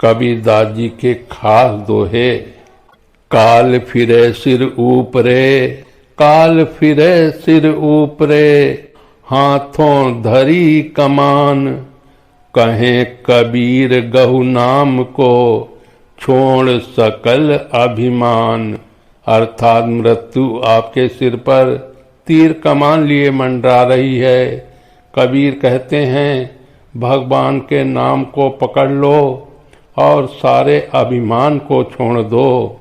कबीरदास जी के खास दोहे। काल फिरे सिर ऊपरे, काल फिरे सिर ऊपरे, हाथों धरी कमान, कहें कबीर गहु नाम को, छोड़ सकल अभिमान। अर्थात मृत्यु आपके सिर पर तीर कमान लिए मंडरा रही है। कबीर कहते हैं भगवान के नाम को पकड़ लो और सारे अभिमान को छोड़ दो।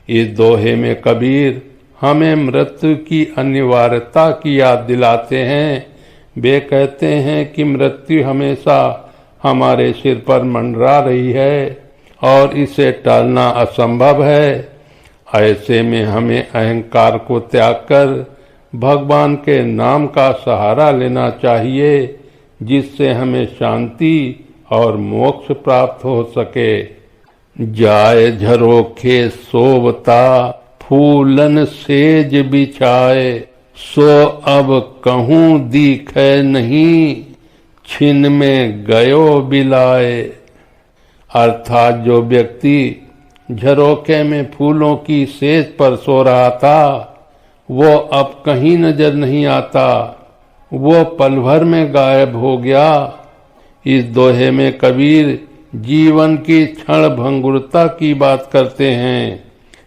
इस दोहे में कबीर हमें मृत्यु की अनिवार्यता की याद दिलाते हैं। वे कहते हैं कि मृत्यु हमेशा हमारे सिर पर मंडरा रही है और इसे टालना असंभव है। ऐसे में हमें अहंकार को त्याग कर भगवान के नाम का सहारा लेना चाहिए, जिससे हमें शांति और मोक्ष प्राप्त हो सके। जाए झरोखे सोवता, फूलन सेज बिछाए, सो अब कहूँ दिखे नहीं, छिन में गयो बिलाए। अर्थात जो व्यक्ति झरोखे में फूलों की सेज पर सो रहा था, वो अब कहीं नजर नहीं आता, वो पल भर में गायब हो गया। इस दोहे में कबीर जीवन की क्षण भंगुरता की बात करते हैं।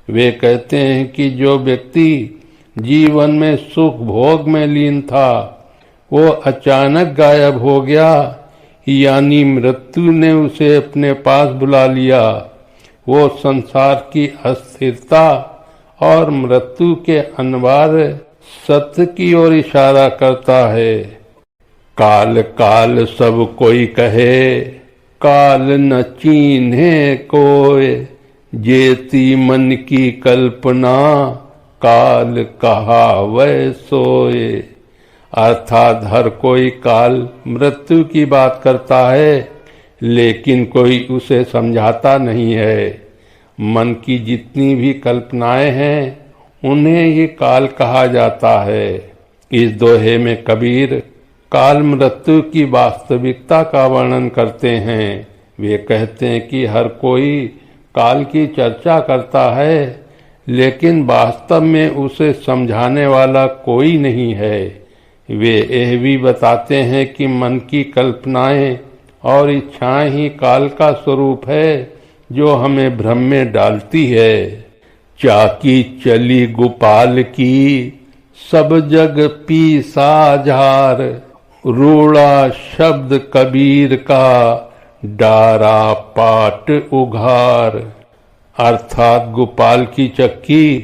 वे कहते हैं कि जो व्यक्ति जीवन में सुख भोग में लीन था, वो अचानक गायब हो गया, यानी मृत्यु ने उसे अपने पास बुला लिया। वो संसार की अस्थिरता और मृत्यु के अनिवार्य सत्य की ओर इशारा करता है। काल काल सब कोई कहे, काल न चीन्हे कोय, जेती मन की कल्पना, काल कहावै सोए। अर्थात हर कोई काल मृत्यु की बात करता है, लेकिन कोई उसे समझाता नहीं है। मन की जितनी भी कल्पनाएं हैं, उन्हें ही काल कहा जाता है। इस दोहे में कबीर काल मृत्यु की वास्तविकता का वर्णन करते हैं। वे कहते हैं कि हर कोई काल की चर्चा करता है, लेकिन वास्तव में उसे समझाने वाला कोई नहीं है। वे यह भी बताते हैं कि मन की कल्पनाएं और इच्छाएं ही काल का स्वरूप है, जो हमें भ्रम में डालती है। चाकी चली गोपाल की, सब जग पी साझार, रूड़ा शब्द कबीर का, डारा पाट उघार। अर्थात गोपाल की चक्की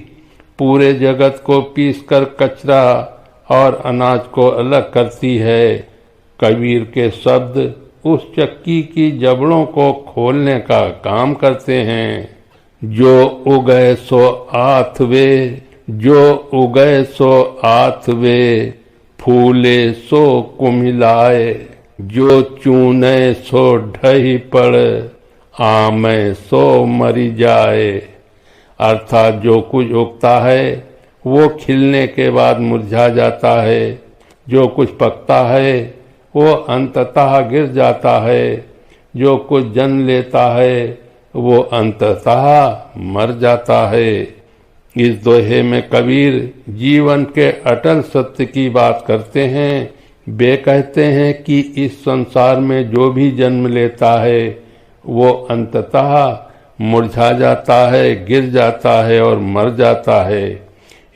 पूरे जगत को पीसकर कचरा और अनाज को अलग करती है। कबीर के शब्द उस चक्की की जबड़ों को खोलने का काम करते हैं। जो उगए सो आथवे, जो उगए सो आथवे, फूले सो कुमिलाए, जो चूने सो ढही पड़, आमे सो मरी जाए। अर्थात जो कुछ उगता है वो खिलने के बाद मुरझा जाता है, जो कुछ पकता है वो अंततः गिर जाता है, जो कुछ जन्म लेता है वो अंततः मर जाता है। इस दोहे में कबीर जीवन के अटल सत्य की बात करते हैं। वे कहते हैं कि इस संसार में जो भी जन्म लेता है वो अंततः मुरझा जाता है, गिर जाता है और मर जाता है।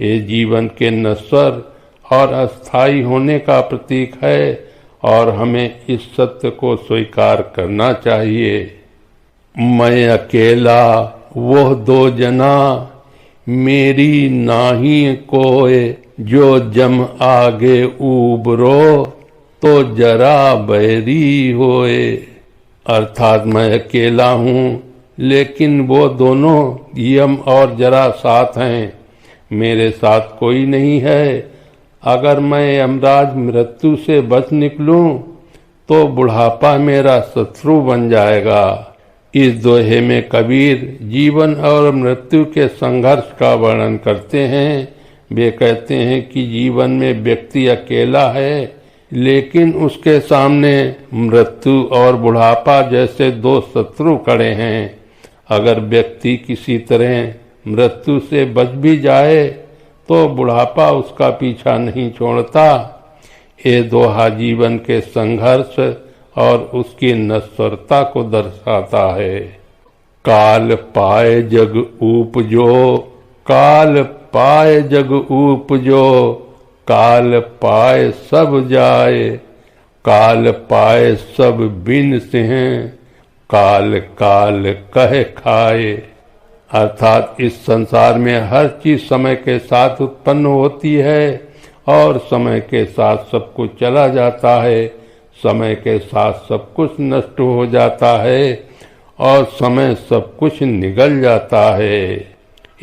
ये जीवन के नश्वर और अस्थायी होने का प्रतीक है और हमें इस सत्य को स्वीकार करना चाहिए। मैं अकेला वो दो जना, मेरी नाही कोय, जो जम आगे उबरो, तो जरा बैरी होए। अर्थात मैं अकेला हूँ, लेकिन वो दोनों यम और जरा साथ हैं, मेरे साथ कोई नहीं है। अगर मैं यमराज मृत्यु से बच निकलूं तो बुढ़ापा मेरा शत्रु बन जाएगा। इस दोहे में कबीर जीवन और मृत्यु के संघर्ष का वर्णन करते हैं। वे कहते हैं कि जीवन में व्यक्ति अकेला है, लेकिन उसके सामने मृत्यु और बुढ़ापा जैसे दो शत्रु खड़े हैं। अगर व्यक्ति किसी तरह मृत्यु से बच भी जाए तो बुढ़ापा उसका पीछा नहीं छोड़ता। ये दोहा जीवन के संघर्ष और उसकी नश्वरता को दर्शाता है। काल पाए जग उपजो, काल पाए जग उपजो, काल पाए सब जाए, काल पाए सब बिन सिंह, काल काल कहे खाए। अर्थात इस संसार में हर चीज समय के साथ उत्पन्न होती है और समय के साथ सब कुछ चला जाता है। समय के साथ सब कुछ नष्ट हो जाता है और समय सब कुछ निगल जाता है।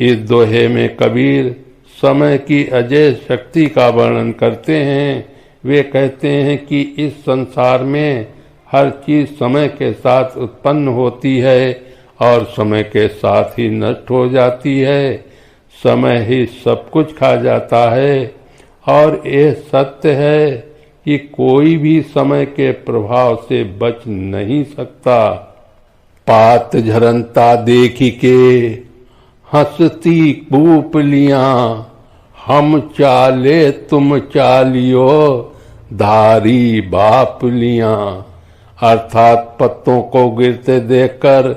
इस दोहे में कबीर समय की अजय शक्ति का वर्णन करते हैं। वे कहते हैं कि इस संसार में हर चीज समय के साथ उत्पन्न होती है और समय के साथ ही नष्ट हो जाती है। समय ही सब कुछ खा जाता है और यह सत्य है कि कोई भी समय के प्रभाव से बच नहीं सकता। पात झरनता देखी के हंसती कूपलियां, हम चाले तुम चालियो, धारी बापलियां। अर्थात पत्तों को गिरते देखकर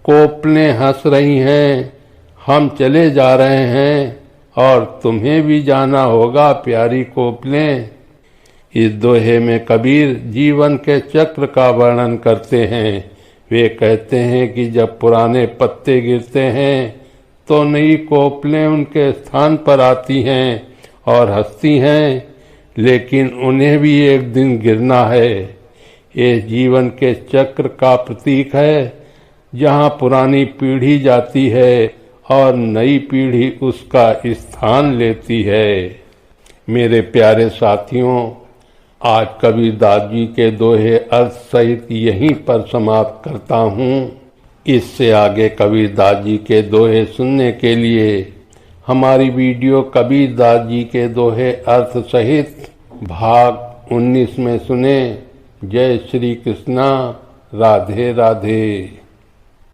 कोपलें हंस रही हैं, हम चले जा रहे हैं और तुम्हें भी जाना होगा प्यारी कोपलें। इस दोहे में कबीर जीवन के चक्र का वर्णन करते हैं। वे कहते हैं कि जब पुराने पत्ते गिरते हैं तो नई कोपलें उनके स्थान पर आती हैं और हंसती हैं, लेकिन उन्हें भी एक दिन गिरना है। ये जीवन के चक्र का प्रतीक है, जहाँ पुरानी पीढ़ी जाती है और नई पीढ़ी उसका स्थान लेती है। मेरे प्यारे साथियों, आज कबीरदास जी के दोहे अर्थ सहित यहीं पर समाप्त करता हूँ। इससे आगे कबीरदास जी के दोहे सुनने के लिए हमारी वीडियो कबीरदास जी के दोहे अर्थ सहित भाग 19 में सुने। जय श्री कृष्णा। राधे राधे।